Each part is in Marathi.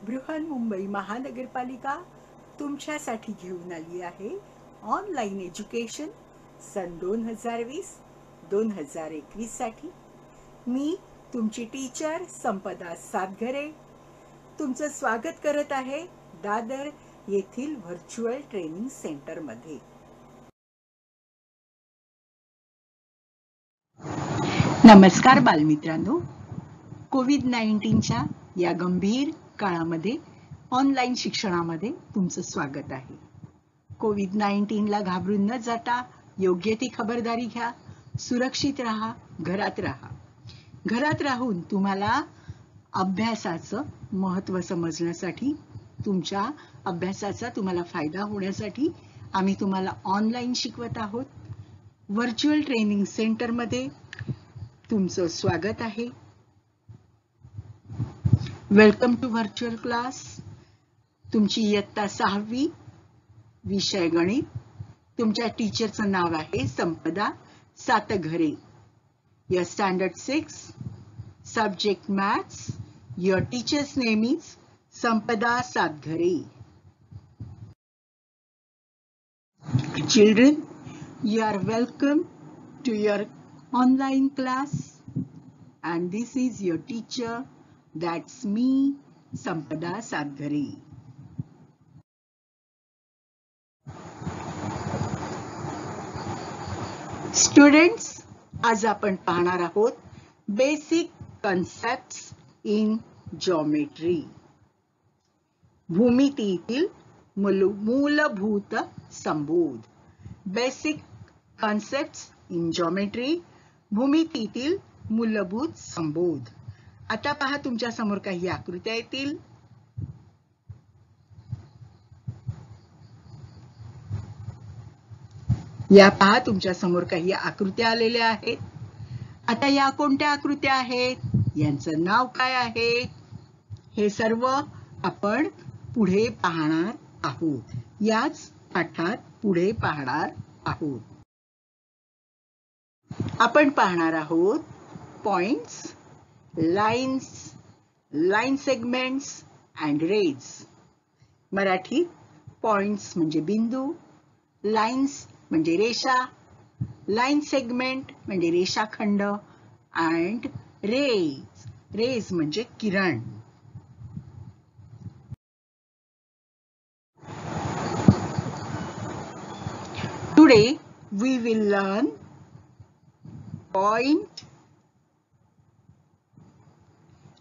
बृहन्मुंबई महानगरपालिका तुमच्यासाठी घेऊन आली आहे ऑनलाईन एज्युकेशन सन 2020-2021 साठी. मी तुमची टीचर संपदा सातघरे तुमचं स्वागत करत आहे दादर येथील व्हर्च्युअल ट्रेनिंग सेंटरमध्ये. नमस्कार बालमित्रांनो, कोविड-19च्या या गंभीर काळामध्ये ऑनलाईन शिक्षणामध्ये तुमचं स्वागत आहे. कोविड-19ला घाबरून न जाता योग्य ती खबरदारी घ्या, सुरक्षित राहा, घरात राहा. घरात राहून तुम्हाला अभ्यासाचं महत्त्व समजण्यासाठी, तुमच्या अभ्यासाचा तुम्हाला फायदा होण्यासाठी आम्ही तुम्हाला ऑनलाईन शिकवत आहोत. व्हर्च्युअल ट्रेनिंग सेंटरमध्ये तुमचं स्वागत आहे. Welcome to virtual class. तुमची इयत्ता 6वी, विषय गणित. तुमच्या टीचरचं नाव आहे संपदा सातघरे. Your standard 6, subject maths. Your teacher's name is Sampada Satghare. Children, you are welcome to your online class, and this is your teacher, that's me, Sampada Satghare. Students, आज आपण पाहणार आहोत बेसिक कन्सेप्ट्स इन जॉमेट्री. भूमितीतील मूलभूत संबोध. बेसिक कन्सेप्ट्स इन जॉमेट्री, भूमितीतील मूलभूत संबोध. आता पहा, तुमच्या समोर काही आकृत्या येतील. या पहा, तुमच्या समोर काही आकृत्या आलेल्या आहेत. आता या कोणत्या आकृत्या आहेत, यांचं नाव काय आहे, हे सर्व आपण पुढे पाहणार आहोत. याच पाठात पुढे पाहणार आहोत. आपण पाहणार आहोत points, lines, line segments and rays. मराठीत पॉइंट्स म्हणजे बिंदू, लाइन्स म्हणजे रेषा, लाइन सेगमेंट म्हणजे रेषाखंड, अँड रेज, रेज म्हणजे किरण. Today we will learn point,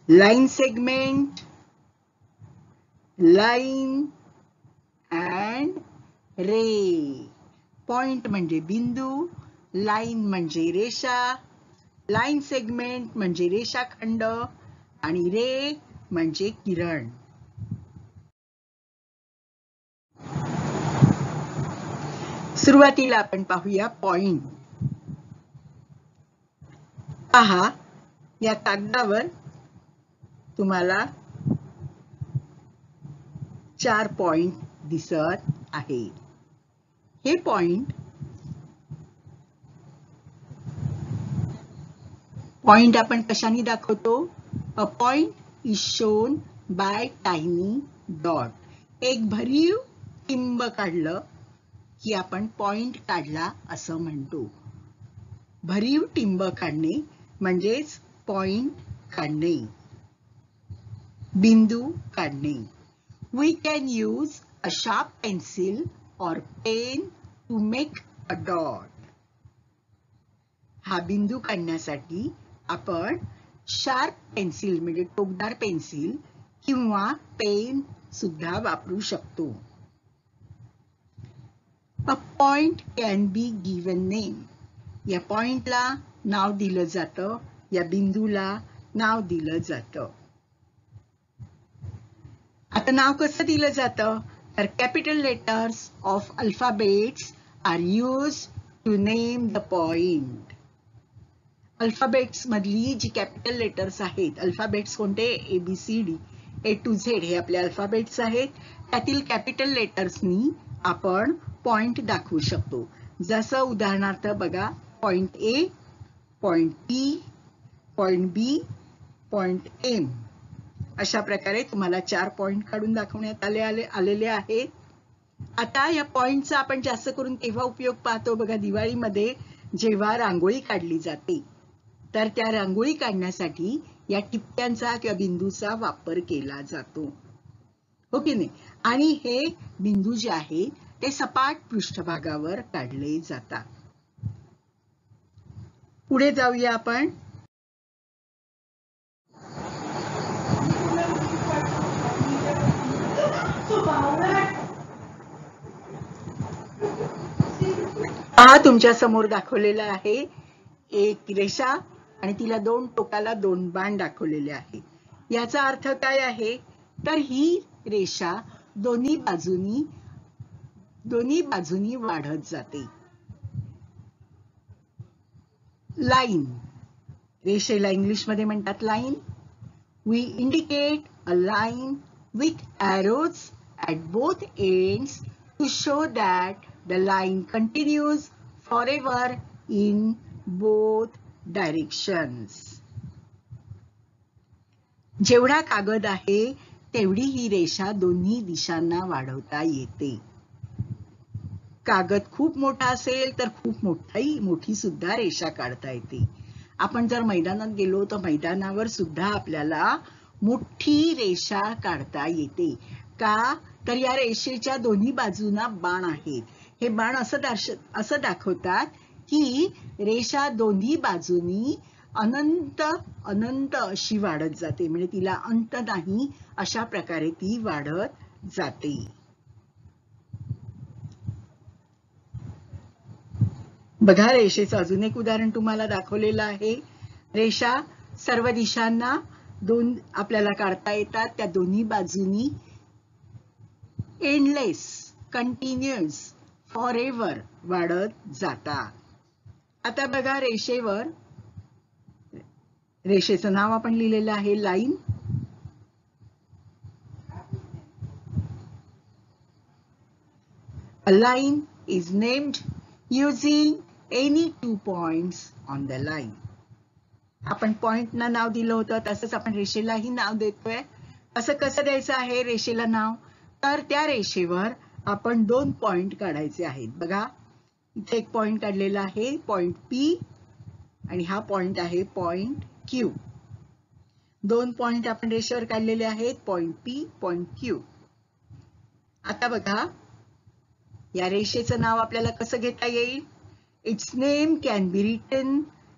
line segment, line and ray. Point म्हणजे बिंदू, लाइन म्हणजे रेषा, लाइन सेगमेंट म्हणजे रेषाखंड, आणि रे म्हणजे किरण. सुरुवातीला आपण पाहूया पॉइंट. पहा, या कागदावर तुम्हाला 4 पॉइंट दिसत आहे. हे पॉइंट आपण कशाने दाखवतो? A point is shown by tiny dot. एक भरीव टिंब काढलं की आपण पॉइंट काढला असं म्हणतो. भरीव टिंब काढणे म्हणजेच पॉइंट काढणे, बिंदू काढणे. We can use a sharp pencil or pen to make a dot. हा बिंदू काढण्यासाठी आपण शार्प पेन्सिल म्हणजे टोकदार पेन्सिल किंवा पेन सुद्धा वापरू शकतो. A point can be given name. या पॉइंटला नाव दिलं जातं, या बिंदूला नाव दिलं जातं. आता नाव कसं दिलं जातं? तर capital letters of alphabets are used to name the point. Alphabets मधली जी कॅपिटल लेटर्स आहेत, अल्फाबेट्स कोणते? ABCD, A to Z हे आपले अल्फाबेट्स आहेत. त्यातील कॅपिटल लेटर्सनी आपण पॉइंट दाखवू शकतो. जसं उदाहरणार्थ बघा, point A, point P, point B, point M. अशा प्रकारे तुम्हाला 4 पॉइंट काढून दाखवण्यात आलेले आहेत. आता या पॉइंटचा आपण जास्त करून केव्हा उपयोग पाहतो बघा, दिवाळीमध्ये जेव्हा रांगोळी काढली जाते तर त्या रांगोळी काढण्यासाठी या टिप्प्यांचा किंवा बिंदूचा वापर केला जातो, हो की नाही. आणि हे बिंदू जे आहेत ते सपाट पृष्ठभागावर काढले जातात. पुढे जाऊया आपण. हा तुमच्या समोर दाखवलेला आहे एक रेषा आणि तिला 2 टोकाला 2 बाण दाखवलेले आहे. याचा अर्थ काय आहे तर ही रेषा दोन्ही बाजूनी वाढत जाते. लाईन, रेषेला इंग्लिश मध्ये म्हणतात line. We indicate a line with arrows at both ends to show that the line continues forever in both directions. जेवढा कागद आहे तेवढी ही रेषा दोन्ही दिशांना वाढवता येते. कागद खूप मोठा असेल तर खूप मोठी सुद्धा रेषा काढता येते. आपण जर मैदानात गेलो तर मैदानावर सुद्धा आपल्याला मोठी रेषा काढता येते. का तर या रेषेच्या दोन्ही बाजूंना बाण आहेत. हे बाण असं दाखवतात की रेषा दोन्ही बाजूनी अनंत अशी वाढत जाते, म्हणजे तिला अंत नाही अशा प्रकारे ती वाढत जाते. बघा, रेषेचं अजून एक उदाहरण तुम्हाला दाखवलेलं आहे. रेषा सर्व दिशांना आपल्याला काढता येतात. त्या दोन्ही बाजूनी एंडलेस, कंटिन्युअस, फॉरएव्हर वाढत जातात. आता बघा, रेषेचं नाव आपण लिहिलेलं आहे line. A line is named using any 2 points on the line. आपण पॉइंटना नाव दिलं होतं तसंच आपण रेषेलाही नाव देतोय. असं कसं द्यायचं आहे रेषेला नाव तर त्या रेषेवर आपण 2 पॉइंट काढायचे आहेत. बघा, इथे एक पॉइंट काढलेला आहे पॉइंट P आणि हा पॉइंट आहे पॉइंट Q. 2 पॉइंट आपण रेषेवर काढलेले आहेत, पॉइंट P, पॉइंट Q. आता बघा, या रेषेचं नाव आपल्याला कसं घेता येईल. Its name can be written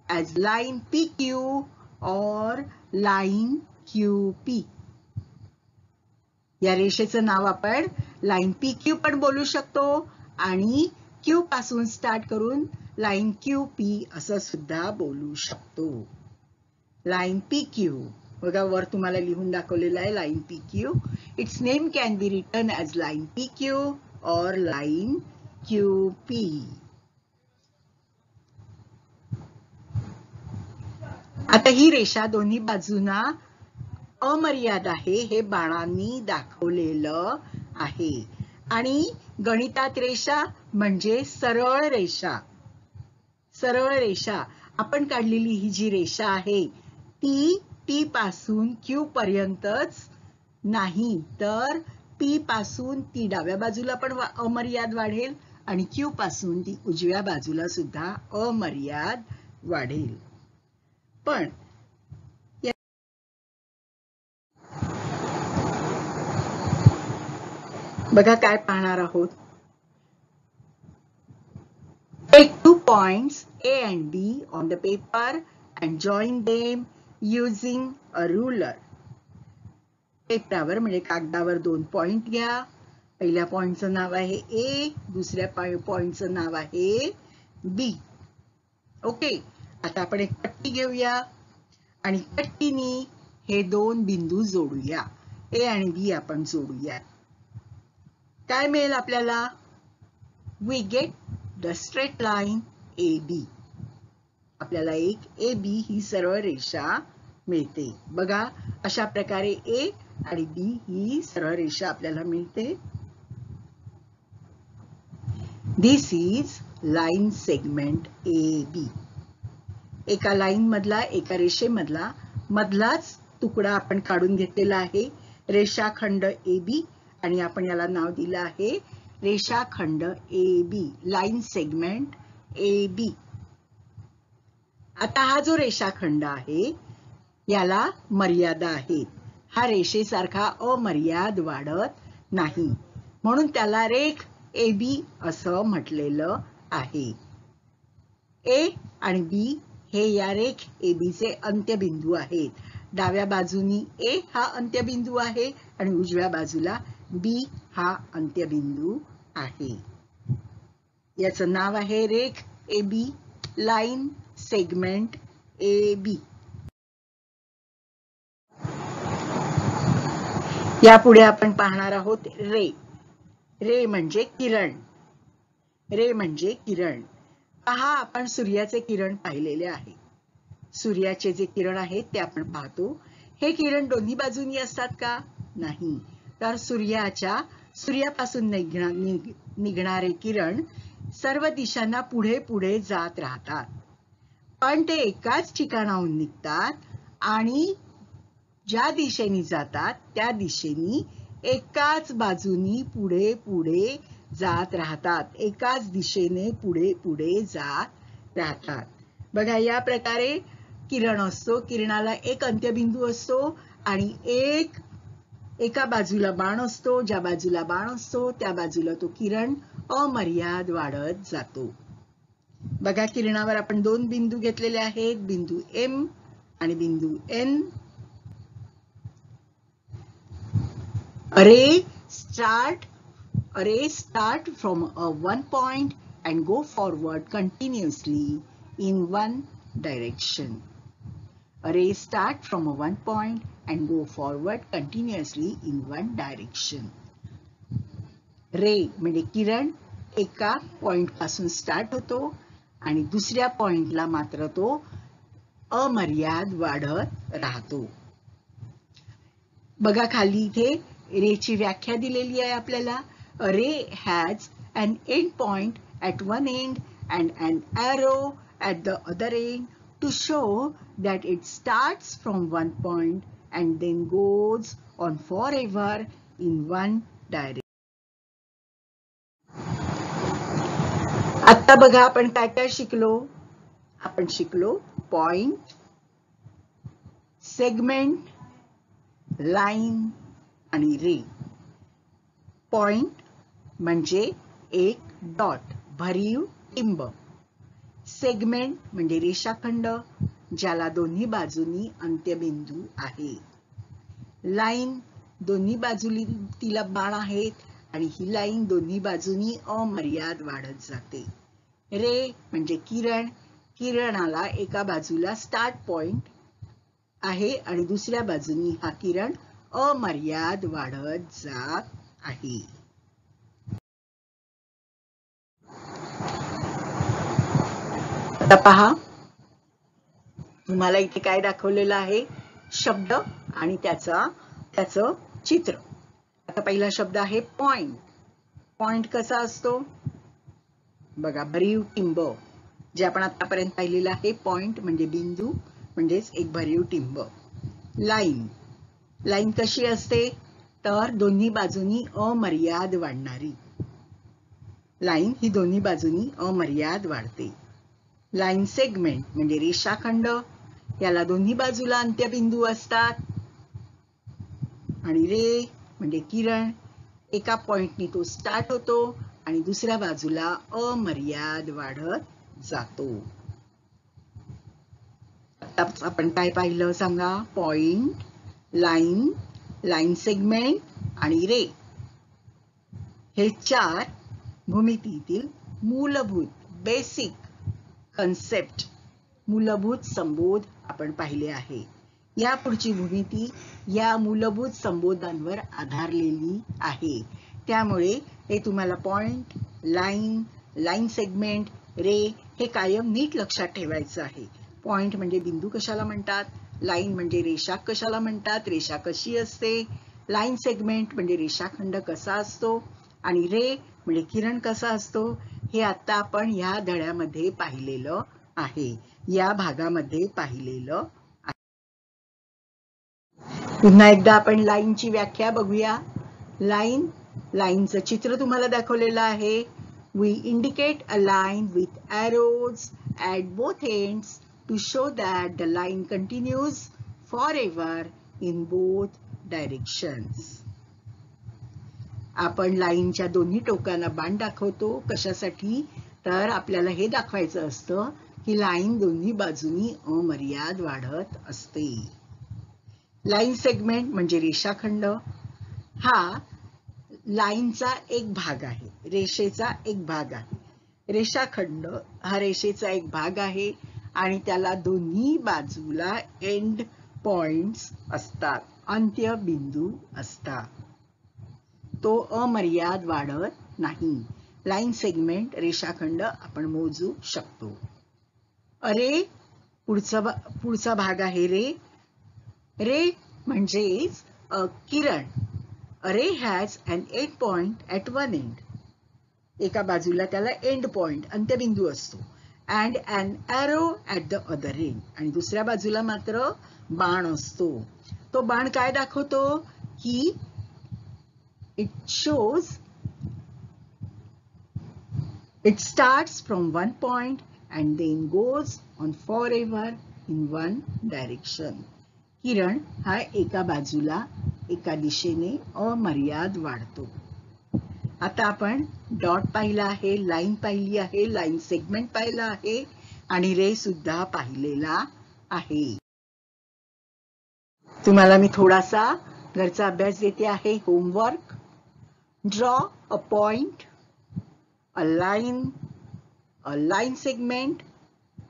as line PQ or line QP. या रेषेचं नाव आपण लाईन PQ पण बोलू शकतो आणि Q पासून स्टार्ट करून लाईन QP असं सुद्धा बोलू शकतो. लाईन PQ बघा, वर तुम्हाला लिहून दाखवलेलं आहे line PQ. Its name can be written as line PQ or line QP. आता ही रेषा दोन्ही बाजूंना अमर्याद आहे हे बाणांनी दाखवलेलं आहे. आणि गणितात रेषा म्हणजे सरळ रेषा. सरळ रेषा आपण काढलेली ही जी रेषा आहे ती P पासून Q पर्यंतच नाही तर P पासून ती डाव्या बाजूला पण अमर्याद वाढेल आणि Q पासून ती उजव्या बाजूला सुद्धा अमर्याद वाढेल. पण बघा काय पाहणार आहोत. Take 2 points A and B on the paper and join them using a ruler. पेपरावर म्हणजे कागदावर 2 पॉइंट घ्या. पहिल्या पॉइंटचं नाव आहे A, दुसऱ्या पॉइंटचं नाव आहे B. ओके, आता आपण एक पट्टी घेऊया आणि पट्टीने हे 2 बिंदू जोडूया. A आणि B आपण जोडूया. काय मिळेल आपल्याला. We get the straight line AB. आपल्याला एक AB ही सरळ रेषा मिळते. बघा, अशा प्रकारे A आणि B ही सरळ रेषा आपल्याला मिळते. This is line segment AB. एका लाईन मधला, एका रेषेमधला मधलाच तुकडा आपण काढून घेतलेला आहे रेषाखंड AB आणि आपण याला नाव दिलं आहे रेषाखंड AB, लाईन सेगमेंट AB. आता हा जो रेषाखंड आहे याला मर्यादा आहेत. हा रेषेसारखा अमर्याद वाढत नाही म्हणून त्याला रेख AB असं म्हटलेलं आहे. A आणि B हे या रेख AB चे अंत्यबिंदू आहेत. डाव्या बाजूनी A हा अंत्यबिंदू आहे आणि उजव्या बाजूला B हा अंत्यबिंदू आहे. याचं नाव आहे रेख AB, लाईन सेगमेंट AB. यापुढे आपण पाहणार आहोत रे. रे म्हणजे किरण. रे म्हणजे किरण. पहा, आपण सूर्याचे किरण पाहिलेले आहे. सूर्याचे जे किरण आहेत ते आपण पाहतो. हे किरण दोन्ही बाजूनी असतात का? नाही. तर सूर्यापासून निघणारे किरण सर्व दिशांना पुढे पुढे जात राहतात. पण ते एकाच ठिकाणाहून निघतात आणि ज्या दिशेने जातात त्या दिशेने एकाच बाजूनी पुढे पुढे जात राहतात. एकाच दिशेने पुढे पुढे जात राहतात. बघा, या प्रकारे किरण असतो. किरणाला एक अंत्यबिंदू असतो आणि एका बाजूला बाण असतो. ज्या बाजूला बाण असतो त्या बाजूला तो किरण अमर्याद वाढत जातो. बघा, किरणावर आपण दोन बिंदू घेतलेले आहेत, बिंदू M आणि बिंदू N. Array start from one point and go forward continuously in one direction. Array start from one point and go forward continuously in one direction. रे म्हणजे किरण एका पॉइंट पासून स्टार्ट होतो आणि दुसऱ्या पॉइंटला मात्र तो अमर्याद वाढत राहतो. बघा, खाली इथे रेची व्याख्या दिलेली आहे आपल्याला. A ray has an end point at one end and an arrow at the other end to show that it starts from one point and then goes on forever in one direction. आता बघा, आपण काय काय शिकलो. आपण शिकलो पॉइंट, सेगमेंट, लाईन आणि रे. पॉइंट म्हणजे एक डॉट, भरीव टिंब. सेगमेंट म्हणजे रेषाखंड ज्याला दोन्ही बाजूनी अंत्यबिंदू आहे. लाईन दोन्ही बाजूनी तिला बाण आहेत आणि ही लाईन दोन्ही बाजूनी अमर्याद वाढत जाते. रे म्हणजे किरण. किरणाला एका बाजूला स्टार्ट पॉइंट आहे आणि दुसऱ्या बाजूनी हा किरण अमर्याद वाढत जात आहे. आता पहा, तुम्हाला इथे काय दाखवलेलं आहे, शब्द आणि त्याचं चित्र. आता पहिला शब्द आहे पॉइंट. पॉइंट कसा असतो बघा, भरीव टिंब. जे आपण आतापर्यंत पाहिलेलं आहे, पॉइंट म्हणजे बिंदू म्हणजेच एक भरीव टिंब. लाईन. लाईन कशी असते तर दोन्ही बाजूनी अमर्याद वाढणारी. लाईन ही दोन्ही बाजूनी अमर्याद वाढते. लाईन सेगमेंट म्हणजे रेषाखंड. याला दोन्ही बाजूला अंत्यबिंदू असतात. आणि रे म्हणजे किरण. एका पॉइंटनी तो स्टार्ट होतो आणि दुसऱ्या बाजूला अमर्याद वाढत जातो. आता आपण काय पाहिलं सांगा. पॉइंट, लाईन, लाईन सेगमेंट आणि रे हे चार भूमितीतील मूलभूत बेसिक कन्सेप्ट, मूलभूत संबोध आपण पाहिले आहे. या पुढची भूमिती या मूलभूत संबोधांवर आधारलेली आहे. त्यामुळे हे तुम्हाला पॉइंट, लाईन, लाईन सेगमेंट, रे हे कायम नीट लक्षात ठेवायचं आहे. पॉइंट म्हणजे बिंदू कशाला म्हणतात, लाईन म्हणजे रेषा कशाला म्हणतात, रेषा कशी असते, लाईन सेगमेंट म्हणजे रेषाखंड कसा असतो आणि रे म्हणजे किरण कसा असतो, हे आता आपण या धड्यामध्ये पाहिलेलं आहे, या भागामध्ये पाहिलेलं आहे. पुन्हा एकदा आपण लाईनची व्याख्या बघूया. लाईनचं चित्र तुम्हाला दाखवलेलं आहे. We indicate a line with arrows at both ends to show that the line continues forever in both directions. आपण लाईनच्या दोन्ही टोकांना बाण दाखवतो. कशासाठी? तर आपल्याला हे दाखवायचं असतं की लाईन दोन्ही बाजूनी अमर्याद वाढत असते. लाईन सेगमेंट म्हणजे रेषाखंड. हा लाईनचा एक भाग आहे, रेषेचा एक भाग आहे. रेषाखंड हा रेषेचा एक भाग आहे आणि त्याला दोन्ही बाजूला एंड पॉइंट्स असतात, अंत्यबिंदू असतात. तो अमर्याद वाढत नाही. लाईन सेगमेंट रेषाखंड आपण मोजू शकतो. अरे पुढचा भाग आहे रे. रे म्हणजेच किरण. A ray has an end point at one end. एका बाजूला त्याला एंड पॉइंट अंत्यबिंदू असतो. And an arrow at the other end. आणि दुसऱ्या बाजूला मात्र बाण असतो. तो बाण काय दाखवतो की it shows it starts from one point and then goes on forever in one direction. किरण हा एका बाजूला एका दिशेने अमर्याद वाढतो. आता आपण डॉट पाहिला आहे, लाईन पाहिली आहे, लाईन सेगमेंट पाहिला आहे आणि रे सुद्धा पाहिलेला आहे. तुम्हाला मी थोडासा घरचा अभ्यास देते आहे. Homework. Draw a point, a line segment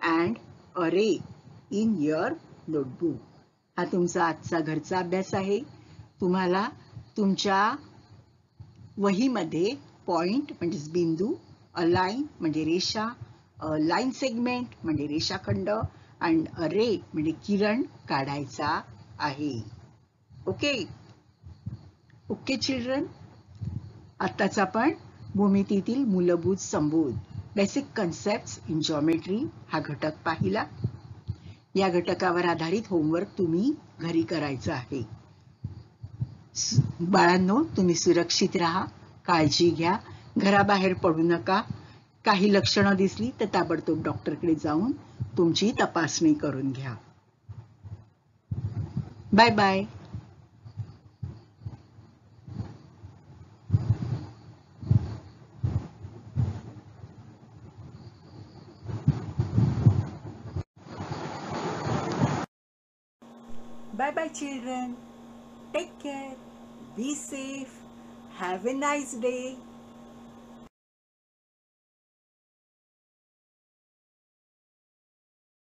and a ray in your notebook. हा तुमचा आजचा घरचा अभ्यास आहे. तुम्हाला तुमच्या वहीमध्ये पॉइंट म्हणजे बिंदू, अ लाईन म्हणजे रेषा, अ लाईन सेगमेंट म्हणजे रेषाखंड आणि अ रे म्हणजे किरण काढायचा आहे. Okay okay children. आत्ताच आपण भूमितीतील मूलभूत संबोध बेसिक कन्सेप्ट्स इन जॉमेट्री हा घटक पाहिला. या घटकावर आधारित होमवर्क तुम्ही घरी करायचं आहे. बाळांनो, तुम्ही सुरक्षित राहा, काळजी घ्या, घराबाहेर पडू नका. काही लक्षणं दिसली तर ताबडतोब डॉक्टरकडे जाऊन तुमची तपासणी करून घ्या. Bye bye. Bye bye children. Take care. Be safe. Have a nice day.